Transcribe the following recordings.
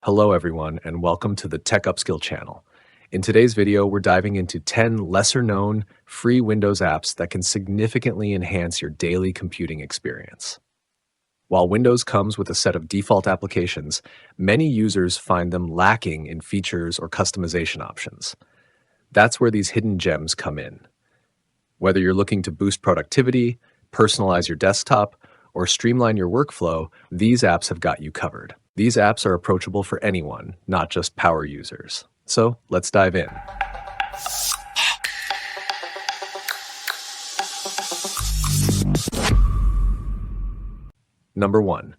Hello everyone, and welcome to the Tech Upskill channel. In today's video, we're diving into 10 lesser-known free Windows apps that can significantly enhance your daily computing experience. While Windows comes with a set of default applications, many users find them lacking in features or customization options. That's where these hidden gems come in. Whether you're looking to boost productivity, personalize your desktop, or streamline your workflow, these apps have got you covered. These apps are approachable for anyone, not just power users. So let's dive in. Number 1.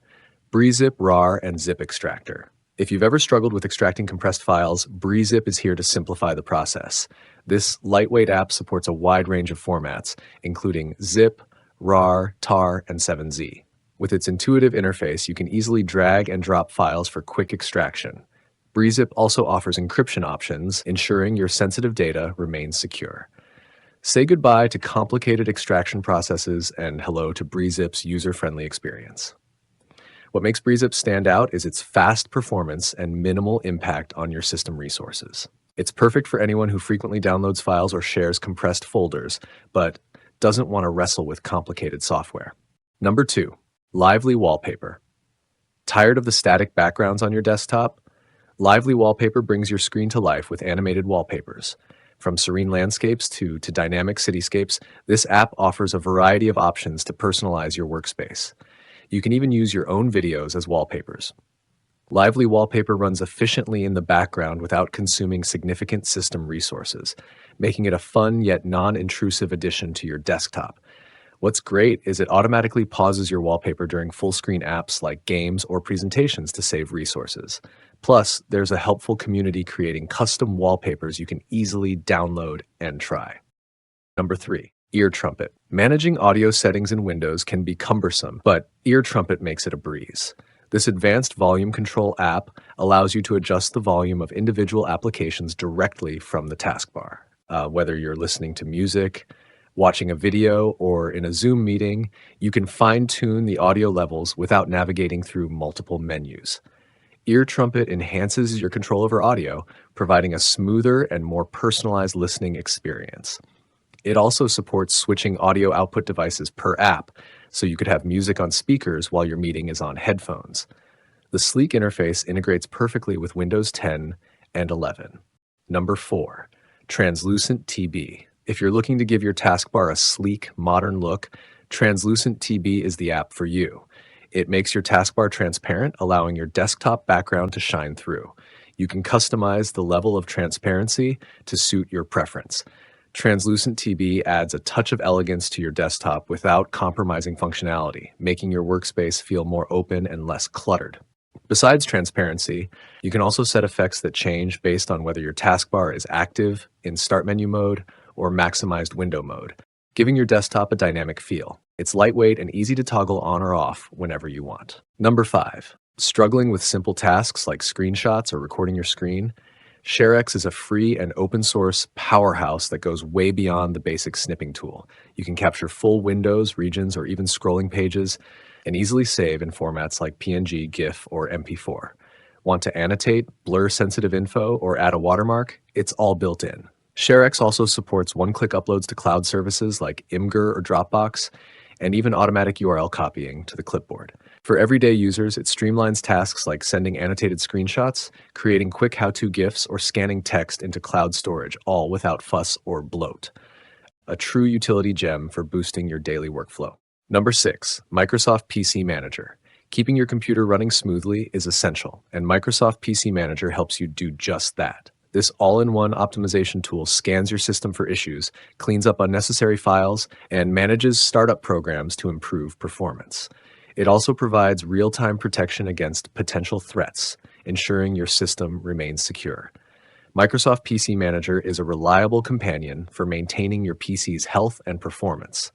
BreeZip RAR and Zip Extractor. If you've ever struggled with extracting compressed files, BreeZip is here to simplify the process. This lightweight app supports a wide range of formats, including zip, RAR, tar, and 7Z. With its intuitive interface, you can easily drag and drop files for quick extraction. BreeZip also offers encryption options, ensuring your sensitive data remains secure. Say goodbye to complicated extraction processes and hello to BreeZip's user-friendly experience. What makes BreeZip stand out is its fast performance and minimal impact on your system resources. It's perfect for anyone who frequently downloads files or shares compressed folders, but doesn't want to wrestle with complicated software. Number 2. Lively Wallpaper. Tired of the static backgrounds on your desktop? Lively Wallpaper brings your screen to life with animated wallpapers. From serene landscapes to dynamic cityscapes, this app offers a variety of options to personalize your workspace. You can even use your own videos as wallpapers. Lively Wallpaper runs efficiently in the background without consuming significant system resources, making it a fun yet non-intrusive addition to your desktop. What's great is it automatically pauses your wallpaper during full-screen apps like games or presentations to save resources. Plus, there's a helpful community creating custom wallpapers you can easily download and try. Number 3. EarTrumpet. Managing audio settings in Windows can be cumbersome, but EarTrumpet makes it a breeze. This advanced volume control app allows you to adjust the volume of individual applications directly from the taskbar. Whether you're listening to music, watching a video, or in a Zoom meeting, you can fine-tune the audio levels without navigating through multiple menus. EarTrumpet enhances your control over audio, providing a smoother and more personalized listening experience. It also supports switching audio output devices per app, so you could have music on speakers while your meeting is on headphones. The sleek interface integrates perfectly with Windows 10 and 11. Number 4. TranslucentTB. If you're looking to give your taskbar a sleek, modern look, TranslucentTB is the app for you. It makes your taskbar transparent, allowing your desktop background to shine through. You can customize the level of transparency to suit your preference. TranslucentTB adds a touch of elegance to your desktop without compromising functionality, making your workspace feel more open and less cluttered. Besides transparency, you can also set effects that change based on whether your taskbar is active, in start menu mode, or maximized window mode, giving your desktop a dynamic feel. It's lightweight and easy to toggle on or off whenever you want. Number 5. Struggling with simple tasks like screenshots or recording your screen? ShareX is a free and open source powerhouse that goes way beyond the basic snipping tool. You can capture full windows, regions, or even scrolling pages, and easily save in formats like PNG, GIF, or MP4. Want to annotate, blur sensitive info, or add a watermark? It's all built in. ShareX also supports one-click uploads to cloud services like Imgur or Dropbox, and even automatic URL copying to the clipboard. For everyday users, it streamlines tasks like sending annotated screenshots, creating quick how-to GIFs, or scanning text into cloud storage, all without fuss or bloat. A true utility gem for boosting your daily workflow. Number 6. Microsoft PC Manager. Keeping your computer running smoothly is essential, and Microsoft PC Manager helps you do just that. This all-in-one optimization tool scans your system for issues, cleans up unnecessary files, and manages startup programs to improve performance. It also provides real-time protection against potential threats, ensuring your system remains secure. Microsoft PC Manager is a reliable companion for maintaining your PC's health and performance.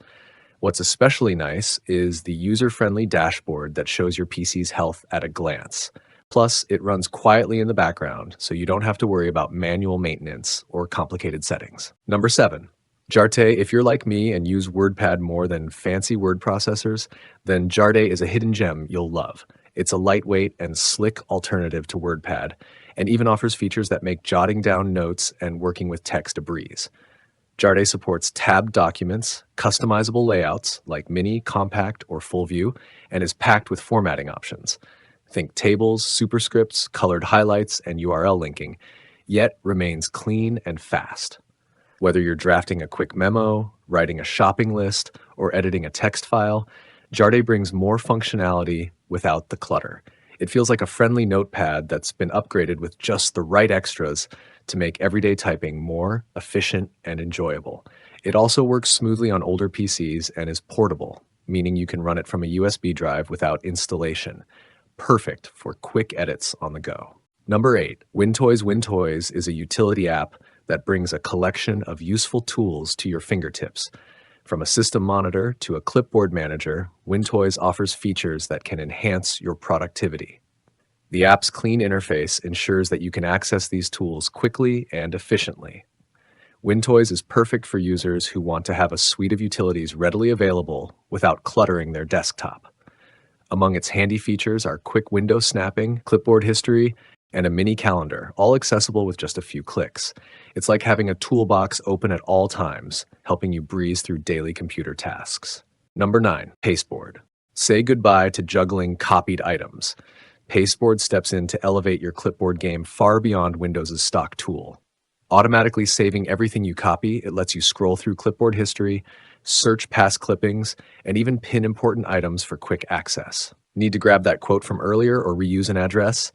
What's especially nice is the user-friendly dashboard that shows your PC's health at a glance. Plus, it runs quietly in the background, so you don't have to worry about manual maintenance or complicated settings. Number 7. Jarte. If you're like me and use WordPad more than fancy word processors, then Jarte is a hidden gem you'll love. It's a lightweight and slick alternative to WordPad, and even offers features that make jotting down notes and working with text a breeze. Jarte supports tabbed documents, customizable layouts like mini, compact, or full view, and is packed with formatting options. Think tables, superscripts, colored highlights, and URL linking, yet remains clean and fast. Whether you're drafting a quick memo, writing a shopping list, or editing a text file, Jarte brings more functionality without the clutter. It feels like a friendly notepad that's been upgraded with just the right extras to make everyday typing more efficient and enjoyable. It also works smoothly on older PCs and is portable, meaning you can run it from a USB drive without installation. Perfect for quick edits on the go. Number 8, Wintoys. Wintoys is a utility app that brings a collection of useful tools to your fingertips. From a system monitor to a clipboard manager, Wintoys offers features that can enhance your productivity. The app's clean interface ensures that you can access these tools quickly and efficiently. Wintoys is perfect for users who want to have a suite of utilities readily available without cluttering their desktop. Among its handy features are quick window snapping, clipboard history, and a mini calendar, all accessible with just a few clicks. It's like having a toolbox open at all times, helping you breeze through daily computer tasks. Number 9, Pasteboard. Say goodbye to juggling copied items. Pasteboard steps in to elevate your clipboard game far beyond Windows' stock tool. Automatically saving everything you copy, it lets you scroll through clipboard history, search past clippings, and even pin important items for quick access. Need to grab that quote from earlier or reuse an address?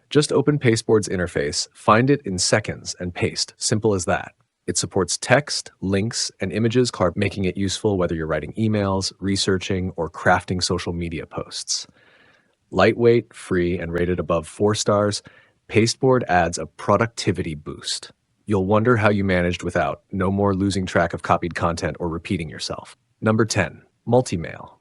Just open Pasteboard's interface, find it in seconds, and paste. Simple as that. It supports text, links, and images, making it useful whether you're writing emails, researching, or crafting social media posts. Lightweight, free, and rated above 4 stars, Pasteboard adds a productivity boost. You'll wonder how you managed without. No more losing track of copied content or repeating yourself. Number 10, MultiMail.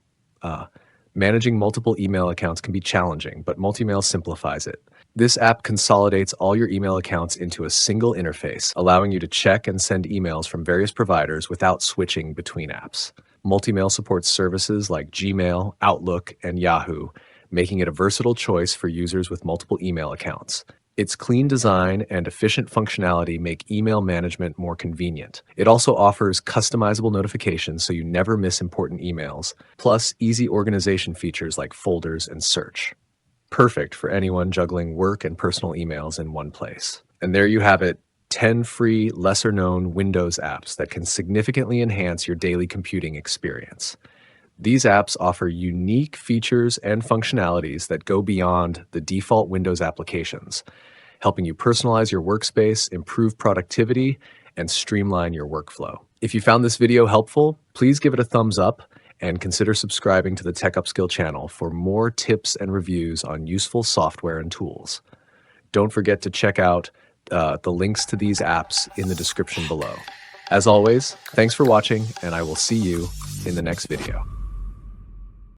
Managing multiple email accounts can be challenging, but MultiMail simplifies it. This app consolidates all your email accounts into a single interface, allowing you to check and send emails from various providers without switching between apps. MultiMail supports services like Gmail, Outlook, and Yahoo, making it a versatile choice for users with multiple email accounts. Its clean design and efficient functionality make email management more convenient. It also offers customizable notifications so you never miss important emails, plus easy organization features like folders and search. Perfect for anyone juggling work and personal emails in one place. And there you have it, 10 free, lesser-known Windows apps that can significantly enhance your daily computing experience. These apps offer unique features and functionalities that go beyond the default Windows applications, helping you personalize your workspace, improve productivity, and streamline your workflow. If you found this video helpful, please give it a thumbs up and consider subscribing to the Tech Upskill channel for more tips and reviews on useful software and tools. Don't forget to check out the links to these apps in the description below. As always, thanks for watching, and I will see you in the next video.